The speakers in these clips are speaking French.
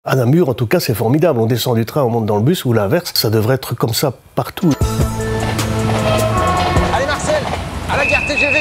À Namur, en tout cas, c'est formidable. On descend du train, on monte dans le bus, ou l'inverse. Ça devrait être comme ça partout. Allez Marcel, à la gare TGV.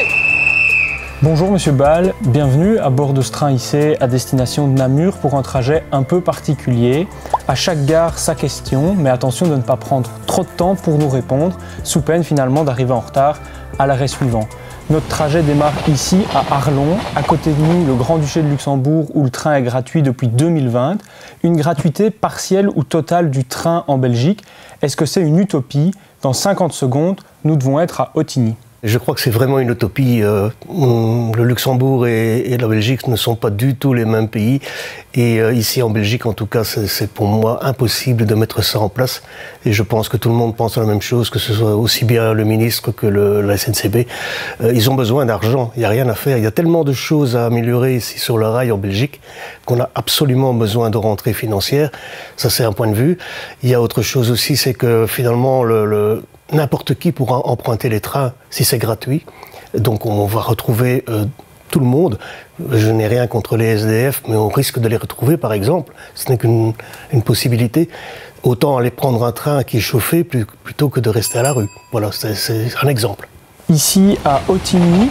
Bonjour Monsieur Ball, bienvenue à bord de ce train IC à destination de Namur pour un trajet un peu particulier. À chaque gare, sa question, mais attention de ne pas prendre trop de temps pour nous répondre, sous peine finalement d'arriver en retard à l'arrêt suivant. Notre trajet démarre ici à Arlon, à côté de nous le Grand-Duché de Luxembourg où le train est gratuit depuis 2020. Une gratuité partielle ou totale du train en Belgique. Est-ce que c'est une utopie? Dans 50 secondes, nous devons être à Ottignies. Je crois que c'est vraiment une utopie. Le Luxembourg et la Belgique ne sont pas du tout les mêmes pays. Et ici en Belgique, en tout cas, c'est pour moi impossible de mettre ça en place. Et je pense que tout le monde pense à la même chose, que ce soit aussi bien le ministre que la SNCB. Ils ont besoin d'argent, il n'y a rien à faire. Il y a tellement de choses à améliorer ici sur le rail en Belgique qu'on a absolument besoin de rentrées financières. Ça, c'est un point de vue. Il y a autre chose aussi, c'est que finalement, n'importe qui pourra emprunter les trains si c'est gratuit. Donc on va retrouver tout le monde. Je n'ai rien contre les SDF, mais on risque de les retrouver par exemple. Ce n'est qu'une possibilité. Autant aller prendre un train qui est chauffé plutôt que de rester à la rue. Voilà, c'est un exemple. Ici à Ottignies,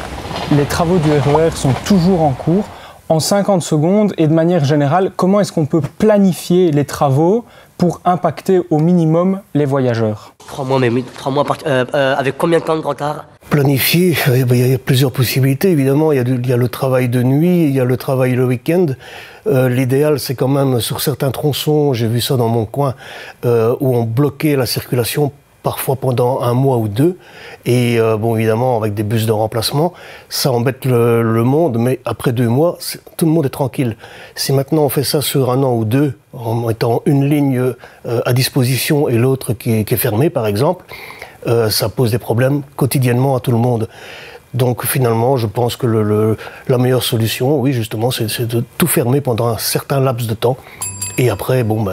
les travaux du RER sont toujours en cours. En 50 secondes et de manière générale, comment est-ce qu'on peut planifier les travaux pour impacter au minimum les voyageurs? 3 mois, mais 3 mois avec combien de temps de retard? Planifier, il y a plusieurs possibilités, évidemment. Il y a le travail de nuit, il y a le travail le week-end. L'idéal, c'est quand même, sur certains tronçons, j'ai vu ça dans mon coin, où on bloquait la circulation parfois pendant 1 mois ou 2, et bon évidemment avec des bus de remplacement, ça embête le monde, mais après 2 mois, tout le monde est tranquille. Si maintenant on fait ça sur 1 an ou 2, en mettant une ligne à disposition et l'autre qui est fermée par exemple, ça pose des problèmes quotidiennement à tout le monde. Donc finalement, je pense que la meilleure solution, oui justement, c'est de tout fermer pendant un certain laps de temps, et après, bon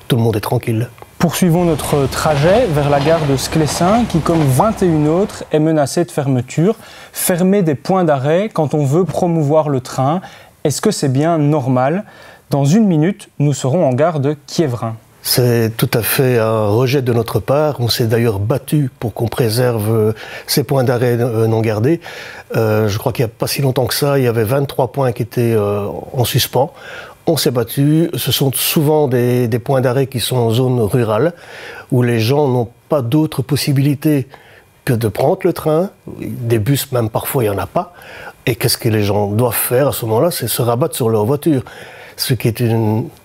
tout le monde est tranquille. Poursuivons notre trajet vers la gare de Sclessin qui, comme 21 autres, est menacée de fermeture. Fermer des points d'arrêt quand on veut promouvoir le train, est-ce que c'est bien normal? Dans 1 minute, nous serons en gare de Quievrin. C'est tout à fait un rejet de notre part. On s'est d'ailleurs battu pour qu'on préserve ces points d'arrêt non gardés. Je crois qu'il n'y a pas si longtemps que ça, il y avait 23 points qui étaient en suspens. On s'est battu. Ce sont souvent des points d'arrêt qui sont en zone rurale, où les gens n'ont pas d'autre possibilité que de prendre le train. Des bus, même parfois, il n'y en a pas. Et qu'est-ce que les gens doivent faire à ce moment-là? C'est se rabattre sur leur voiture. Ce qui est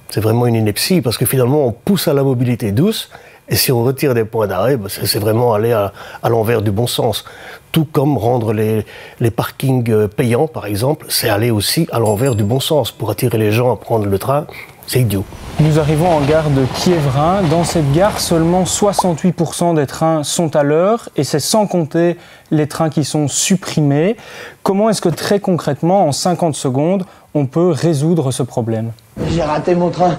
c'est vraiment une ineptie, parce que finalement, on pousse à la mobilité douce, et si on retire des points d'arrêt, c'est vraiment aller à l'envers du bon sens. Tout comme rendre les parkings payants, par exemple, c'est aller aussi à l'envers du bon sens. Pour attirer les gens à prendre le train, c'est idiot. Nous arrivons en gare de Quievrin. Dans cette gare, seulement 68% des trains sont à l'heure, et c'est sans compter les trains qui sont supprimés. Comment est-ce que très concrètement, en 50 secondes, on peut résoudre ce problème? J'ai raté mon train,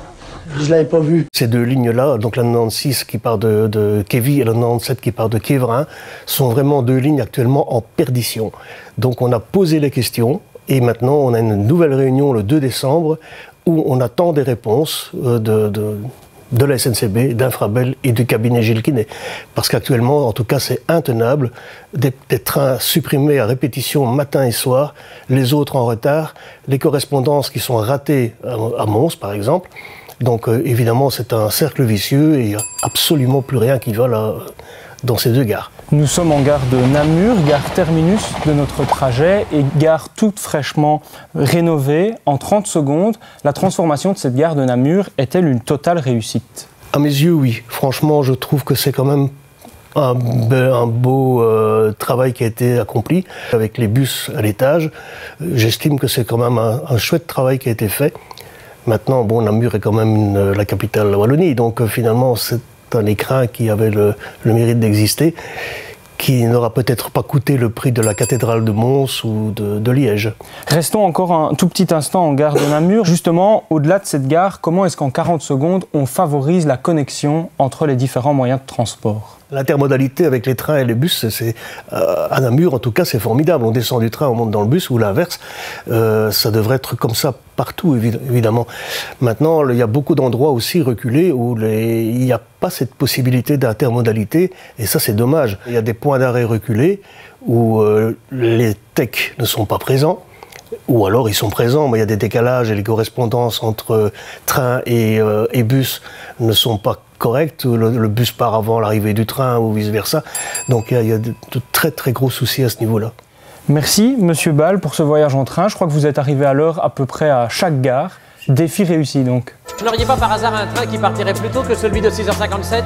je ne l'avais pas vu. Ces 2 lignes-là, donc la 96 qui part de Kévy et la 97 qui part de Quievrin, sont vraiment 2 lignes actuellement en perdition. Donc on a posé les questions, et maintenant on a une nouvelle réunion le 2 décembre où on attend des réponses de la SNCB, d'Infrabel et du cabinet Gilles Quinet. Parce qu'actuellement, en tout cas, c'est intenable. Des trains supprimés à répétition matin et soir, les autres en retard, les correspondances qui sont ratées à Mons, par exemple. Donc évidemment, c'est un cercle vicieux et il n'y a absolument plus rien qui va là, dans ces 2 gares. Nous sommes en gare de Namur, gare terminus de notre trajet et gare toute fraîchement rénovée. En 30 secondes, la transformation de cette gare de Namur est-elle une totale réussite? À mes yeux, oui. Franchement, je trouve que c'est quand même un beau travail qui a été accompli avec les bus à l'étage. J'estime que c'est quand même un chouette travail qui a été fait. Maintenant, bon, Namur est quand même la capitale de la Wallonie, donc finalement, c'est un écrin qui avait le mérite d'exister, qui n'aura peut-être pas coûté le prix de la cathédrale de Mons ou de Liège. Restons encore un tout petit instant en gare de Namur. Justement, au-delà de cette gare, comment est-ce qu'en 40 secondes, on favorise la connexion entre les différents moyens de transport? L'intermodalité avec les trains et les bus, à Namur en tout cas, c'est formidable. On descend du train, on monte dans le bus ou l'inverse. Ça devrait être comme ça partout, évidemment. Maintenant, il y a beaucoup d'endroits aussi reculés où il n'y a pas cette possibilité d'intermodalité et ça, c'est dommage. Il y a des points d'arrêt reculés où les techs ne sont pas présents. Ou alors ils sont présents, mais il y a des décalages et les correspondances entre train et bus ne sont pas correctes. Le bus part avant l'arrivée du train ou vice-versa. Donc il y a de très très gros soucis à ce niveau-là. Merci Monsieur Ball pour ce voyage en train. Je crois que vous êtes arrivé à l'heure à peu près à chaque gare. Défi réussi donc. Vous n'auriez pas par hasard un train qui partirait plus tôt que celui de 6h57 ?